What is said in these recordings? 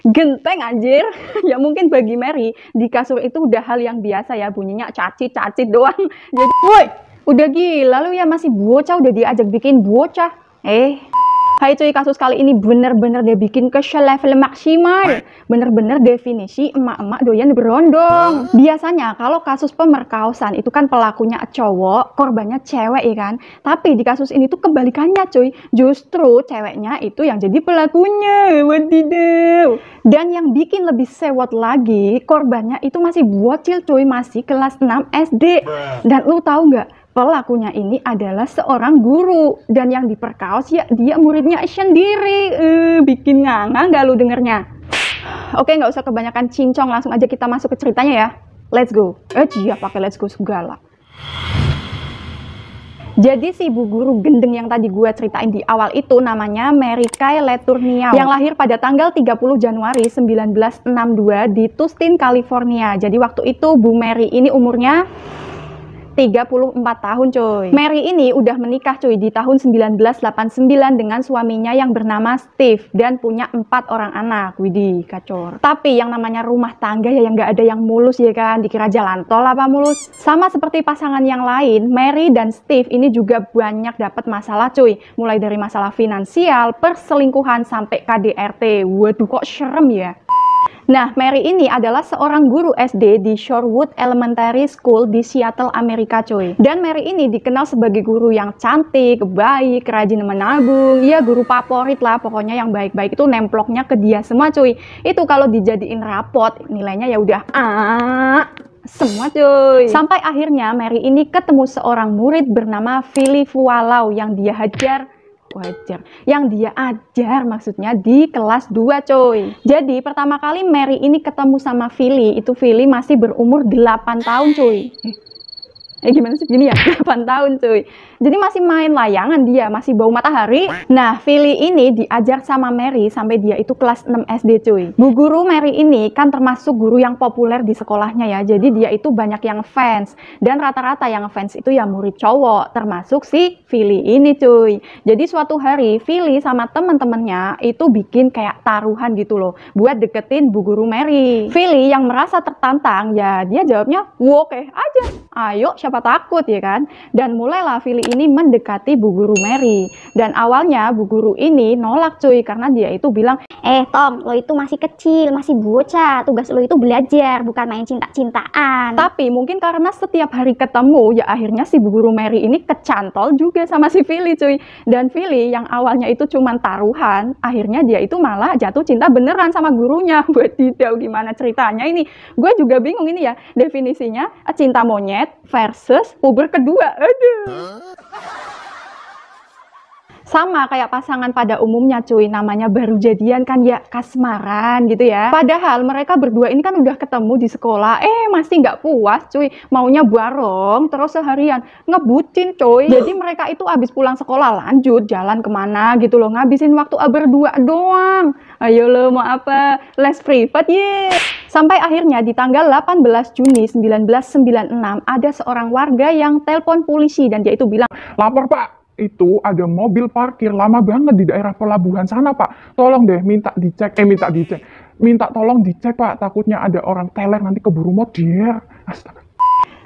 Genteng anjir. Ya mungkin bagi Mary, di kasur itu udah hal yang biasa ya, bunyinya cacit-cacit doang. Jadi, woi, udah gila lu ya, masih bocah udah diajak bikin bocah. Hai cuy, kasus kali ini bener-bener dia bikin ke level maksimal. Bener-bener definisi emak-emak doyan berondong. Biasanya kalau kasus pemerkosaan itu kan pelakunya cowok, korbannya cewek ya kan. Tapi di kasus ini tuh kebalikannya cuy. Justru ceweknya itu yang jadi pelakunya. Wadidaw. Dan yang bikin lebih sewot lagi, korbannya itu masih bocil cuy, masih kelas 6 SD. Dan lu tahu nggak? Pelakunya ini adalah seorang guru, dan yang diperkaos ya dia muridnya sendiri. Bikin nganga nggak lu dengernya? Oke, nggak usah kebanyakan cincong, langsung aja kita masuk ke ceritanya ya. Let's go. Iya, pakai let's go segala. Jadi si ibu guru gendeng yang tadi gue ceritain di awal itu namanya Mary Kay Letourneau, yang lahir pada tanggal 30 Januari 1962 di Tustin, California. Jadi waktu itu Bu Mary ini umurnya 34 tahun coy. Mary ini udah menikah cuy di tahun 1989 dengan suaminya yang bernama Steve dan punya 4 orang anak. Widih, kacor. Tapi yang namanya rumah tangga ya yang nggak ada yang mulus ya kan, dikira jalan tol apa mulus. Sama seperti pasangan yang lain, Mary dan Steve ini juga banyak dapat masalah cuy. Mulai dari masalah finansial, perselingkuhan sampai KDRT. Waduh, kok serem ya. Nah, Mary ini adalah seorang guru SD di Shorewood Elementary School di Seattle, Amerika coy. Dan Mary ini dikenal sebagai guru yang cantik, baik, rajin menabung. Ya, guru favorit lah, pokoknya yang baik-baik itu nemploknya ke dia semua cuy. Itu kalau dijadiin rapot, nilainya ya udah semua cuy. Sampai akhirnya Mary ini ketemu seorang murid bernama Philly Fualau yang dia yang dia ajar maksudnya di kelas 2 coy. Jadi pertama kali Mary ini ketemu sama Philly, itu Philly masih berumur 8 tahun coy. Gimana sih gini ya, 8 tahun cuy. Jadi masih main layangan dia, masih bau matahari. Nah, Philly ini diajar sama Mary sampai dia itu kelas 6 SD cuy. Bu guru Mary ini kan termasuk guru yang populer di sekolahnya ya. Jadi dia itu banyak yang fans. Dan rata-rata yang fans itu ya murid cowok, termasuk si Philly ini cuy. Jadi suatu hari Philly sama temen-temennya itu bikin kayak taruhan gitu loh, buat deketin Bu guru Mary. Philly yang merasa tertantang ya dia jawabnya, oke aja, ayo siapa takut ya kan. Dan mulailah Philly ini mendekati Bu guru Mary. Dan awalnya Bu guru ini nolak cuy, karena dia itu bilang, Tom, lo itu masih kecil, masih bocah, tugas lo itu belajar, bukan main cinta-cintaan. Tapi mungkin karena setiap hari ketemu, ya akhirnya si Bu guru Mary ini kecantol juga sama si Philly cuy. Dan Philly yang awalnya itu cuman taruhan, akhirnya dia itu malah jatuh cinta beneran sama gurunya. Buat detail gimana ceritanya ini, gue juga bingung ini ya, definisinya cinta monyet versus puber kedua. Aduh. Sama kayak pasangan pada umumnya cuy, namanya baru jadian kan ya kasmaran gitu ya. Padahal mereka berdua ini kan udah ketemu di sekolah, masih nggak puas cuy, maunya bareng terus seharian, ngebucin cuy. Jadi mereka itu abis pulang sekolah lanjut jalan kemana gitu loh, ngabisin waktu berdua doang. Ayo lo mau apa, les privat ye. Sampai akhirnya di tanggal 18 Juni 1996 ada seorang warga yang telpon polisi dan dia itu bilang, lapor pak, itu ada mobil parkir lama banget di daerah pelabuhan sana pak, tolong deh minta tolong dicek pak, takutnya ada orang teler nanti keburu model. Astaga.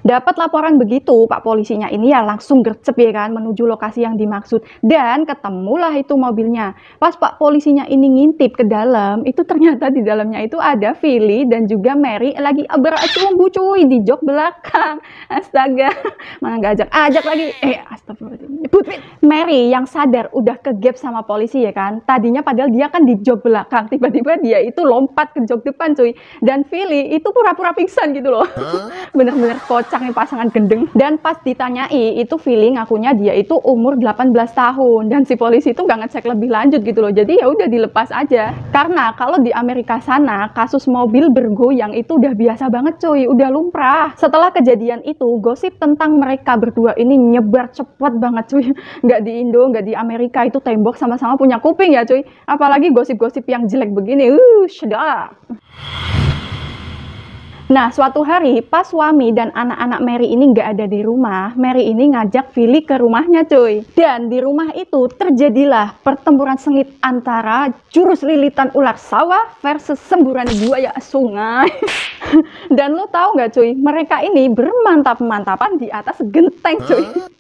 Dapat laporan begitu, Pak polisinya ini ya langsung gercep ya kan, menuju lokasi yang dimaksud. Dan ketemulah itu mobilnya. Pas Pak polisinya ini ngintip ke dalam, itu ternyata di dalamnya itu ada Philly dan juga Mary lagi bercumbu cuy di jok belakang. Astaga, mana gak ajak lagi. Astagfirullahaladzim. Mary yang sadar udah kegap sama polisi ya kan. Tadinya padahal dia kan di jok belakang, tiba-tiba dia itu lompat ke jok depan cuy. Dan Philly itu pura-pura pingsan gitu loh. Bener-bener kocak nih pasangan gendeng. Dan pas ditanyai itu Philly ngakunya dia itu umur 18 tahun dan si polisi itu nggak ngecek lebih lanjut gitu loh. Jadi ya udah dilepas aja. Karena kalau di Amerika sana kasus mobil bergoyang itu udah biasa banget cuy, udah lumrah. Setelah kejadian itu gosip tentang mereka berdua ini nyebar cepet banget cuy. Nggak di Indo, nggak di Amerika, itu tembok sama-sama punya kuping ya cuy. Apalagi gosip-gosip yang jelek begini, sedap. Nah, suatu hari pas suami dan anak-anak Mary ini nggak ada di rumah, Mary ini ngajak Philly ke rumahnya cuy. Dan di rumah itu terjadilah pertempuran sengit antara jurus lilitan ular sawah versus semburan buaya sungai. Dan lo tahu nggak cuy, mereka ini bermantap-mantapan di atas genteng cuy.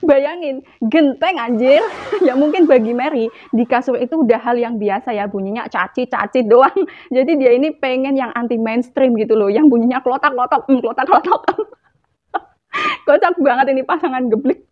Bayangin, genteng anjir. Ya mungkin bagi Mary, di kasur itu udah hal yang biasa ya, bunyinya caci-caci doang. Jadi dia ini pengen yang anti mainstream gitu loh, yang bunyinya klotak-klotok, klotak-klotok. Kocak banget ini pasangan geblik.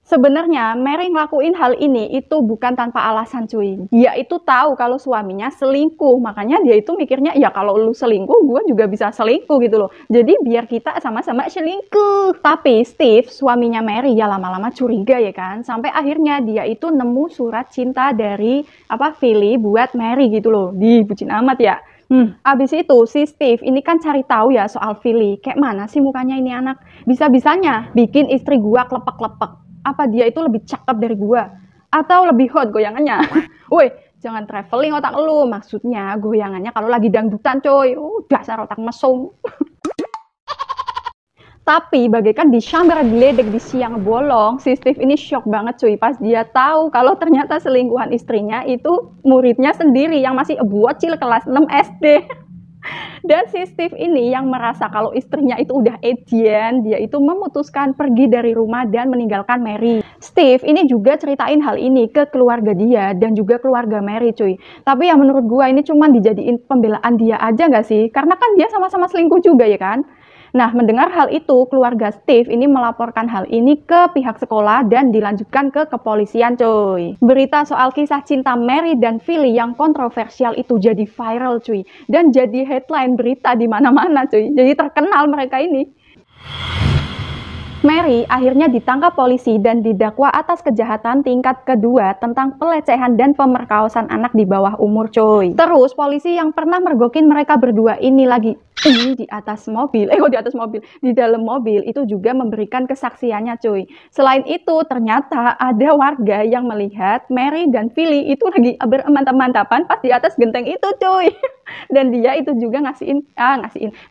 Sebenarnya Mary ngelakuin hal ini itu bukan tanpa alasan cuy. Dia itu tahu kalau suaminya selingkuh. Makanya dia itu mikirnya, ya kalau lu selingkuh, gue juga bisa selingkuh gitu loh. Jadi biar kita sama-sama selingkuh. Tapi Steve, suaminya Mary, ya lama-lama curiga ya kan. Sampai akhirnya dia itu nemu surat cinta dari Philly buat Mary gitu loh. Bucin amat ya. Abis itu si Steve ini kan cari tahu ya soal Philly. Kayak mana sih mukanya ini anak? Bisa-bisanya bikin istri gua klepek-klepek. Apa dia itu lebih cakep dari gua? Atau lebih hot goyangannya? Woi, jangan traveling otak lu. Maksudnya goyangannya kalau lagi dangdutan coy. Dasar otak mesum. Tapi bagaikan disambar geledek di siang bolong, si Steve ini shock banget cuy pas dia tahu kalau ternyata selingkuhan istrinya itu muridnya sendiri yang masih bocil kelas 6 SD. Dan si Steve ini yang merasa kalau istrinya itu udah edian, dia itu memutuskan pergi dari rumah dan meninggalkan Mary. Steve ini juga ceritain hal ini ke keluarga dia dan juga keluarga Mary cuy. Tapi ya menurut gua ini cuma dijadiin pembelaan dia aja nggak sih? Karena kan dia sama-sama selingkuh juga ya kan? Nah, mendengar hal itu, keluarga Steve ini melaporkan hal ini ke pihak sekolah dan dilanjutkan ke kepolisian cuy. Berita soal kisah cinta Mary dan Philly yang kontroversial itu jadi viral cuy. Dan jadi headline berita di mana-mana cuy. Jadi terkenal mereka ini. Mary akhirnya ditangkap polisi dan didakwa atas kejahatan tingkat kedua tentang pelecehan dan pemerkosaan anak di bawah umur coy. Terus polisi yang pernah mergokin mereka berdua ini lagi di atas mobil, di dalam mobil itu juga memberikan kesaksiannya cuy. Selain itu ternyata ada warga yang melihat Mary dan Philly itu lagi bermantap-mantapan pas di atas genteng itu cuy. Dan dia itu juga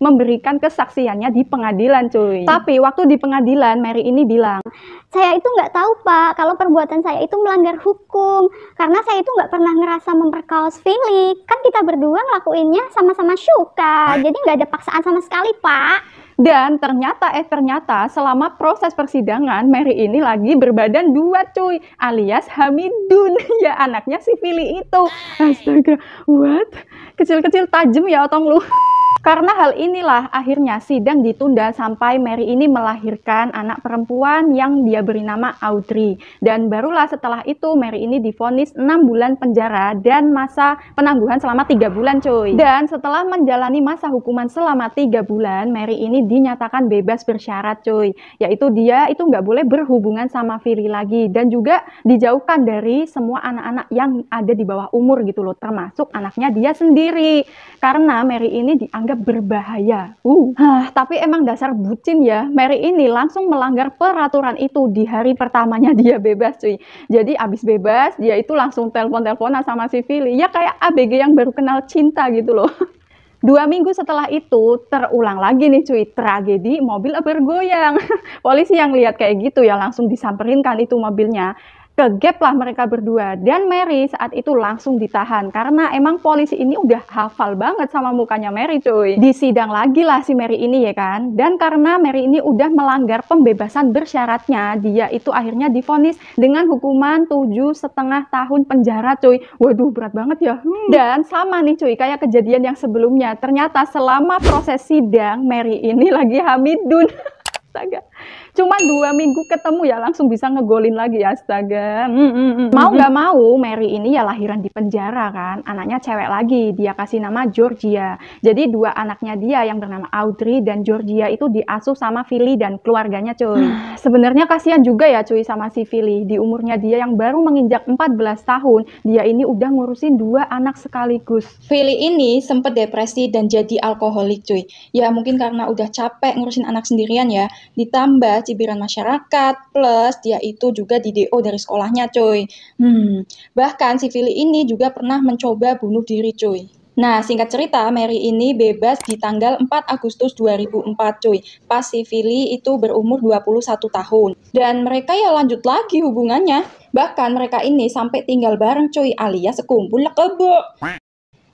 memberikan kesaksiannya di pengadilan cuy. Tapi waktu di pengadilan Mary ini bilang, Saya itu nggak tahu Pak, kalau perbuatan saya itu melanggar hukum. Karena saya itu nggak pernah ngerasa memperkaos Philly. Kan kita berdua ngelakuinnya sama-sama suka. Jadi nggak ada paksaan sama sekali Pak. dan ternyata selama proses persidangan Mary ini lagi berbadan dua cuy, alias Hamidun. Ya anaknya si Philly itu. Astaga, what? Kecil-kecil tajam ya otong lu. Karena hal inilah akhirnya sidang ditunda sampai Mary ini melahirkan anak perempuan yang dia beri nama Audrey. Dan barulah setelah itu Mary ini divonis 6 bulan penjara dan masa penangguhan selama 3 bulan cuy. Dan setelah menjalani masa hukuman selama 3 bulan, Mary ini dinyatakan bebas bersyarat cuy. Yaitu dia itu nggak boleh berhubungan sama Philly lagi. Dan juga dijauhkan dari semua anak-anak yang ada di bawah umur gitu loh. Termasuk anaknya dia sendiri. Karena Mary ini dianggap berbahaya. Tapi emang dasar bucin ya. Mary ini langsung melanggar peraturan itu di hari pertamanya dia bebas cuy. Jadi abis bebas dia itu langsung telepon-teleponan sama si Philly. Ya kayak ABG yang baru kenal cinta gitu loh. 2 minggu setelah itu terulang lagi nih cuy, tragedi mobil bergoyang. Polisi yang lihat kayak gitu ya langsung disamperin kan itu mobilnya. Kegap lah mereka berdua, dan Mary saat itu langsung ditahan karena emang polisi ini udah hafal banget sama mukanya Mary cuy. Disidang lagi lah si Mary ini ya kan, dan karena Mary ini udah melanggar pembebasan bersyaratnya, dia itu akhirnya divonis dengan hukuman 7,5 tahun penjara cuy. Waduh berat banget ya. Dan sama nih cuy kayak kejadian yang sebelumnya, ternyata selama proses sidang Mary ini lagi Hamidun. Astaga. Cuma 2 minggu ketemu ya langsung bisa ngegolin lagi, astaga. Mau nggak mau Mary ini ya lahiran di penjara kan, anaknya cewek lagi, dia kasih nama Georgia. Jadi 2 anaknya dia yang bernama Audrey dan Georgia itu diasuh sama Philly dan keluarganya cuy. Sebenarnya kasihan juga ya cuy sama si Philly, di umurnya dia yang baru menginjak 14 tahun, dia ini udah ngurusin 2 anak sekaligus. Philly ini sempet depresi dan jadi alkoholik cuy. Ya mungkin karena udah capek ngurusin anak sendirian ya, ditambah cibiran masyarakat, plus dia itu juga di DO dari sekolahnya cuy. Bahkan si Philly ini juga pernah mencoba bunuh diri cuy. Nah, singkat cerita, Mary ini bebas di tanggal 4 Agustus 2004, cuy. Pas si Billy itu berumur 21 tahun. Dan mereka ya lanjut lagi hubungannya. Bahkan mereka ini sampai tinggal bareng, cuy, alias sekumpul lekebo.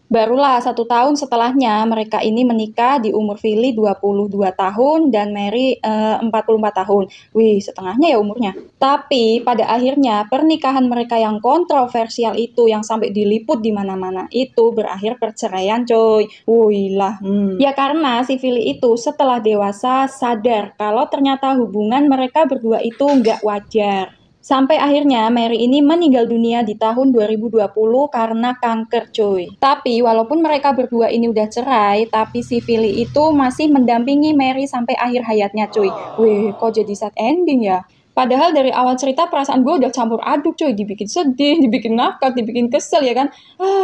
Barulah 1 tahun setelahnya mereka ini menikah di umur Billy 22 tahun dan Mary 44 tahun. Wih, setengahnya ya umurnya. Tapi pada akhirnya pernikahan mereka yang kontroversial itu yang sampai diliput di mana-mana itu berakhir perceraian, coy. Wih lah. Ya karena si Billy itu setelah dewasa sadar kalau ternyata hubungan mereka berdua itu nggak wajar. Sampai akhirnya Mary ini meninggal dunia di tahun 2020 karena kanker, cuy. Tapi walaupun mereka berdua ini udah cerai, tapi si Billy itu masih mendampingi Mary sampai akhir hayatnya, cuy. Wih, kok jadi sad ending ya? Padahal dari awal cerita perasaan gue udah campur aduk, cuy. Dibikin sedih, dibikin ngakak, dibikin kesel ya kan?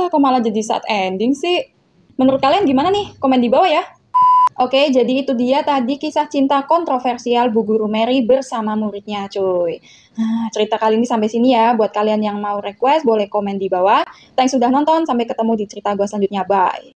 Kok malah jadi sad ending sih? Menurut kalian gimana nih? Komen di bawah ya. Oke, jadi itu dia tadi kisah cinta kontroversial Bu Guru Mary bersama muridnya, cuy. Nah, cerita kali ini sampai sini ya. Buat kalian yang mau request, boleh komen di bawah. Thanks sudah nonton. Sampai ketemu di cerita gue selanjutnya. Bye.